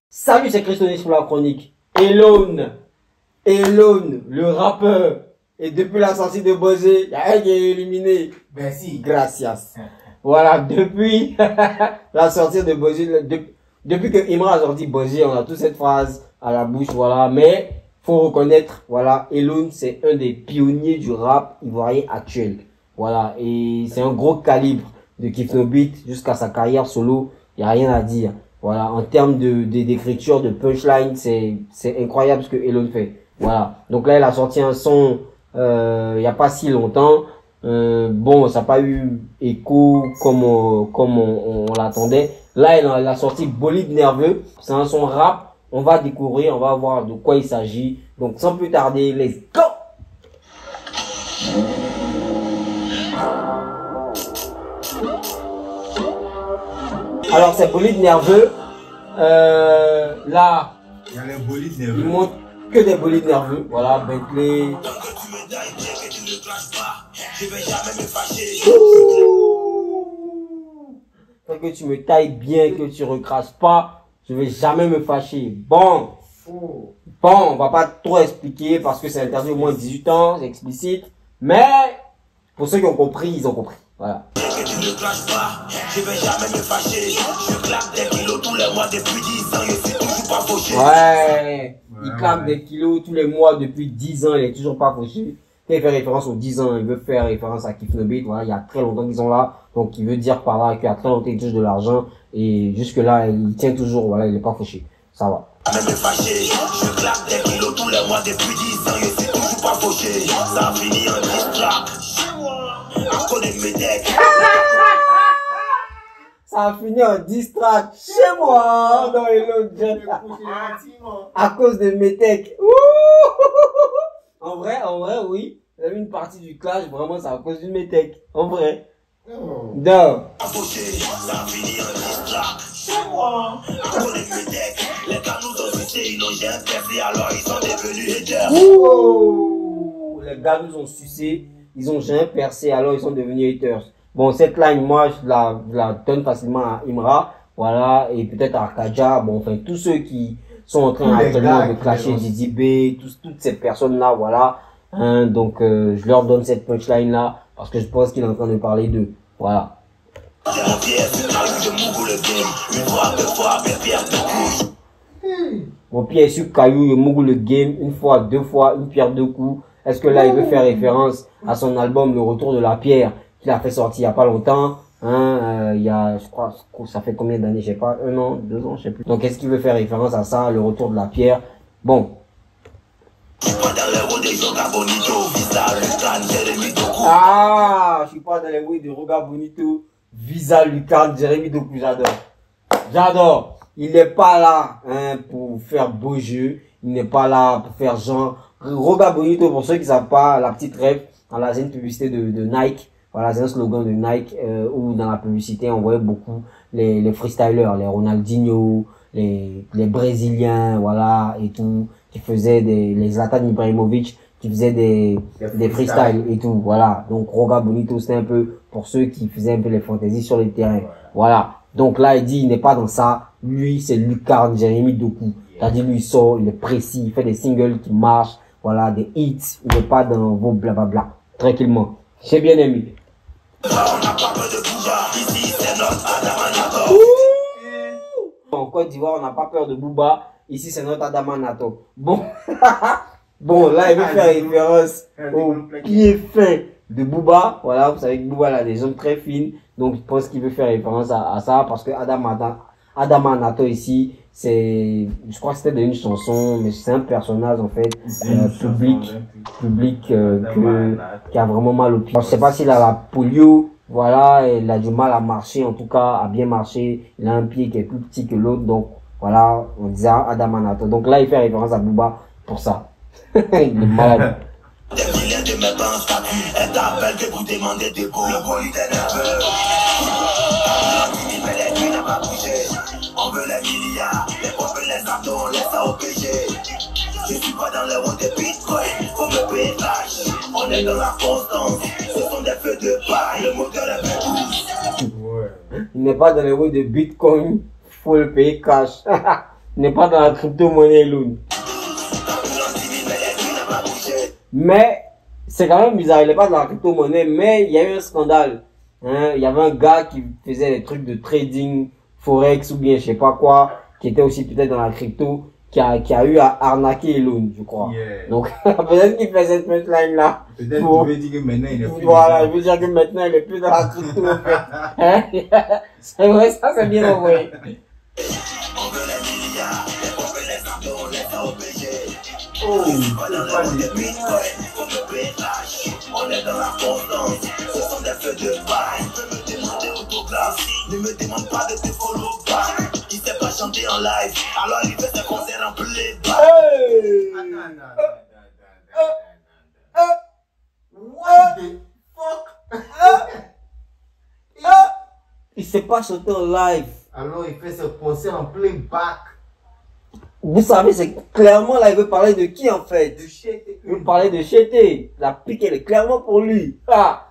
Salut, c'est Christonis pour la chronique. Elone, le rappeur. Et depuis la sortie de Bozé, il y a un qui est éliminé. Merci. Gracias. Voilà, depuis la sortie de Bozé, depuis que Imra a sorti Bozé, on a toute cette phrase à la bouche, voilà. Mais, faut reconnaître, voilà, Elone, c'est un des pionniers du rap ivoirien actuel. Voilà, et c'est un gros calibre de Kiff No Beat jusqu'à sa carrière solo. Il n'y a rien à dire. Voilà, en termes d'écriture, de punchline, c'est incroyable ce que Elone fait. Voilà. Donc là, il a sorti un son, il n'y a pas si longtemps. Bon, ça n'a pas eu écho comme on l'attendait. Là, il a sorti Bolide Nerveux. C'est un son rap. On va découvrir, on va voir de quoi il s'agit. Donc, sans plus tarder, let's go! Alors, c'est Bolide Nerveux. Là, il y a les bolides nerveux. Il montre que des bolides nerveux. Voilà, Bentley. Tant que tu me tailles bien, que tu recrasses pas, je vais jamais me fâcher. Bon, on va pas trop expliquer parce que c'est interdit au moins 18 ans, c'est explicite. Mais, pour ceux qui ont compris, ils ont compris. Voilà. Ne crache pas, je vais jamais me fâcher. Je claque des kilos tous les mois depuis 10 ans, je suis toujours pas fauché. Ouais, il claque des kilos tous les mois depuis 10 ans, il est toujours pas fauché. Quand il fait référence aux 10 ans, il veut faire référence à Kiff No Beat, voilà, il y a très longtemps qu'ils sont là. Donc il veut dire par là qu'il y a très longtemps qu'il touche de l'argent. Et jusque là, il tient toujours, voilà, il est pas fauché. Ça va. Même me fâcher, je claque des kilos tous les mois depuis 10 ans, je suis toujours pas fauché. Ça a fini en distract. À connaître mes decks. Ça a fini en distract chez moi, dans les lots à cause de mes techs. En vrai, oui. Vous avez une partie du clash, vraiment, c'est à cause de mes techs. En vrai. Non. Ça a fini en distract chez moi. À connaître mes decks. Les gars nous ont sucé, ils n'ont jamais percé, alors ils sont devenus haters. Les gars nous ont sucé, ils ont jamais percé, alors ils sont devenus haters. Bon, cette line, moi, je la donne facilement à Imra, voilà, et peut-être à Arkadia, bon, enfin, tous ceux qui sont en train actuellement de clasher Didi B, toutes ces personnes-là, voilà, hein, donc, je leur donne cette punchline-là, parce que je pense qu'il est en train de parler d'eux, voilà. Mon pied est sur caillou, je mougou le game, une fois, deux fois, une pierre deux coups. Est-ce que là, il veut faire référence à son album Le Retour de la Pierre, qu'il a fait sortir il y a pas longtemps, hein, il y a, je crois, ça fait combien d'années, je sais pas, 1 an, 2 ans, je sais plus. Donc, est-ce qu'il veut faire référence à ça, Le Retour de la Pierre? Bon. Ah, je suis pas dans les rues de Roga Bonito, Visa Lucan, Jérémy Doku, j'adore. Il n'est pas là, hein, pour faire beau jeu, il n'est pas là pour faire genre, Roga Bonito, pour ceux qui savent pas, la petite rêve, voilà, c'est une publicité de Nike. Voilà, c'est un slogan de Nike, où dans la publicité, on voyait beaucoup les freestylers, les Ronaldinho, les Brésiliens, voilà, et tout, qui faisaient les Zlatan Ibrahimovic, qui faisaient des freestyles et tout, voilà. Donc, Roga Bonito, c'était un peu pour ceux qui faisaient un peu les fantaisies sur les terrains. Voilà. Donc là, il dit, il n'est pas dans ça. Lui, c'est Lucarne, Jérémy Doku. C'est-à-dire, lui, il sort, il est précis, il fait des singles qui marchent, voilà, des hits. Il n'est pas dans vos blablabla. Tranquillement. J'ai bien aimé. En Côte d'Ivoire, on n'a pas peur de Booba. Ici, c'est notre Adama Nato. Bon. Bon, là, il veut faire référence au pied fin de Booba. Voilà, vous savez que Booba, il a des jambes très fines. Donc, je pense qu'il veut faire référence à ça. Parce que Adama Nato ici, c'est, je crois que c'était dans une chanson, mais c'est un personnage, en fait, public, qui a vraiment mal au pied. Je sais pas s'il a la polio, voilà, il a du mal à marcher, en tout cas, à bien marcher. Il a un pied qui est plus petit que l'autre, donc, voilà, on disait Adama Nato. Donc là, il fait référence à Booba pour ça. Il est malade. Des milliers de mes bancs statuts, elle t'appelle que pour demander des beaux. Le bolide est nerveux. Il n'a pas bougé. On veut les milliards, les pauvres, les abdos, on laisse ça au PG. Je suis pas dans dans les roues de Bitcoin. Faut me payer cash. On est dans la constance. Ce sont des feux de paille. Le moteur est fait. Ouais. Il n'est pas dans les roues de Bitcoin. Faut le payer cash. Il n'est pas dans la crypto-monnaie Elon. Mais c'est quand même bizarre. Il n'est pas dans la crypto-monnaie. Mais il y a eu un scandale. Hein, il y avait un gars qui faisait des trucs de trading, forex ou bien je sais pas quoi, qui était aussi peut-être dans la crypto, qui a eu à arnaquer Elon, je crois. Yeah. Donc peut-être qu'il fait cette punchline là. Peut-être qu'il veut dire que maintenant il est plus. Voilà, il veut dire que maintenant il est plus dans la crypto en fait. Hein? C'est vrai, ça c'est bien envoyé. On veut les milliards, les pauvres les abdos, on les a obligés. Oh, c'est pas dans les roues de Bitcoin, faut me payer cash. On est dans la constance, ce sont des feux de paille. Tu peux me demander autographe, ne me demande pas de te follow back. Il sait pas chanter en live, alors il fait ses concerts en playback. Hey! What the fuck? Il sait pas chanter en live. Alors il fait ce concert en playback. Vous savez, c'est clairement là, il veut parler de qui en fait? De Chété. Il veut parler de Chété. La pique, elle est clairement pour lui. Ah,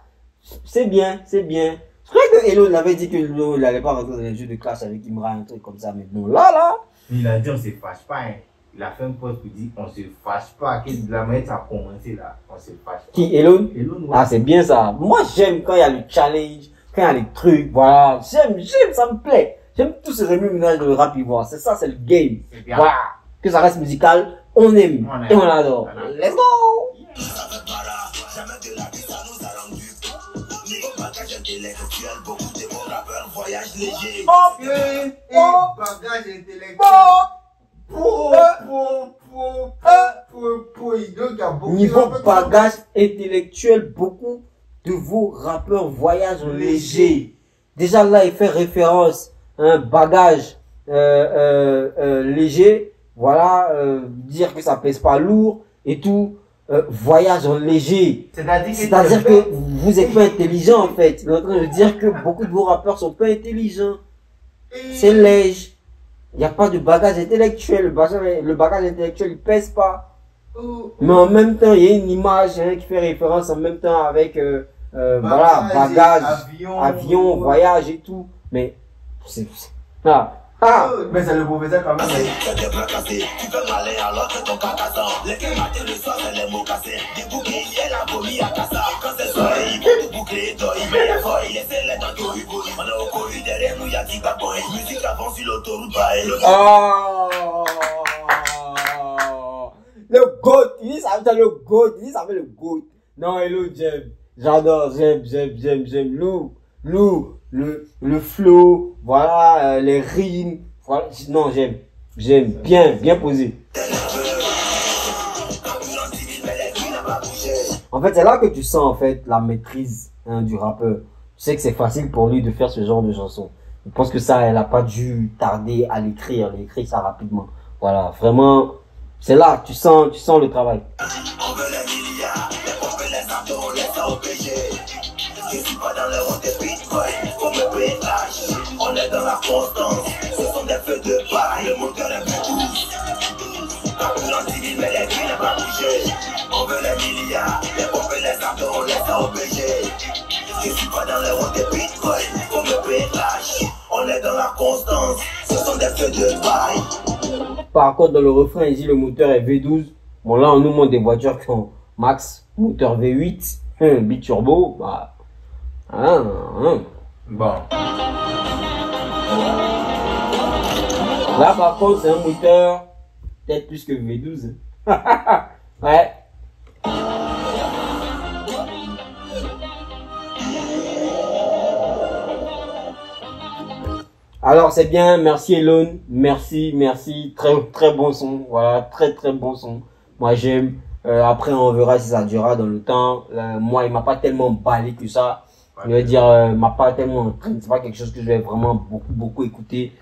c'est bien, c'est bien. Je croyais que Elon l'avait dit que Elon n'allait pas rentrer dans les jeux de clash avec Imra, un truc comme ça. Mais bon, là. Il a dit on se fâche pas. Hein. Il a fait un post pour dire on se fâche pas. De la manière ça a commencé là, on se fâche pas. Qui, Elon? Elon, ouais. Ah, c'est bien ça. Moi, j'aime quand il y a le challenge, quand il y a les trucs, voilà. J'aime, ça me plaît. J'aime tout ce remue-ménage de le rap ivoire. C'est ça, c'est le game. Voilà. Que ça reste musical, on aime. Et on adore. Let's go! Jamais de la vie, ça nous a rendu. Niveau bagage intellectuel, beaucoup de bons rappeurs voyagent léger. Bagage intellectuel. Niveau bagage intellectuel, beaucoup de vos rappeurs voyagent léger. Déjà là, il fait référence à un bagage léger. Voilà, dire que ça pèse pas lourd et tout. Voyage en léger. C'est-à-dire que vous êtes pas intelligent en fait. Il est en train de dire que beaucoup de vos rappeurs sont pas intelligents. C'est léger. Il n'y a pas de bagage intellectuel. Le bagage intellectuel, il pèse pas. Mais en même temps, il y a une image qui fait référence en même temps avec voilà, bagage, avion, voyage et tout. Mais c'est mais c'est le professeur quand même. C'est des bras cassés, tu peux m'aller alors que ton cacassant. Les qui matent le soir, c'est les mots cassés. Des bouquets, il y a la vomi à cassa. Quand c'est soirée, il faut tout boucler, toi. Il met les fois, il essaie les dents de Hugo. On est au Covid derrière nous, il y a 10 babons. Musique avance sur l'autoroute, bah, et le GOAT, il dit ça, le GOAT, il dit ça fait le GOAT. Non, hello, j'aime. J'adore, j'aime. Le flow, voilà, les rimes, voilà, non, j'aime, bien posé. En fait, c'est là que tu sens, en fait, la maîtrise, du rappeur. Tu sais que c'est facile pour lui de faire ce genre de chanson. Je pense que ça, elle a pas dû tarder à l'écrire, elle écrit ça rapidement. Voilà, vraiment, c'est là, tu sens le travail. On veut les milliards, les pauvres les abdos, on les a obligés. Je suis pas dans les roues de Bitcoin, faut me payer cash. On est dans la constance, ce sont des feux de paille. Le moteur est plus Ambulance civile, mais les grilles n'ont pas bougé. On veut les milliards, les pauvres les abdos, on les a obligés. Je suis pas dans les roues de Bitcoin, faut me payer cash. On est dans la constance, ce sont des feux de paille. Par contre, dans le refrain, il dit le moteur est V12. Bon, là, on nous montre des voitures qui ont max moteur V8, biturbo, bah. Bon. Là, par contre, c'est un moteur peut-être plus que V12. Ouais. Alors, c'est bien. Merci, Elon. Merci. Très bon son. Voilà, très bon son. Moi, j'aime. Après, on verra si ça durera dans le temps. Moi, il m'a pas tellement emballé que ça. Je veux dire, m'a pas tellement, c'est pas quelque chose que je vais vraiment beaucoup écouter.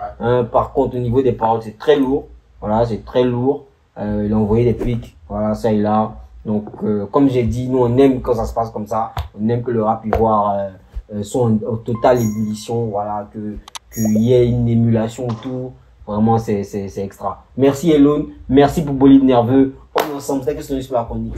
Par contre, au niveau des paroles, c'est très lourd. Voilà, c'est très lourd. Il a envoyé des pics. Voilà, ça et là. Donc, comme j'ai dit, nous, on aime quand ça se passe comme ça. On aime que le rap ivoire soit en totale ébullition. Voilà, qu'il y ait une émulation autour. Vraiment, c'est extra. Merci, Elon. Merci pour Bolide Nerveux. On ensemble. C'était question de la chronique.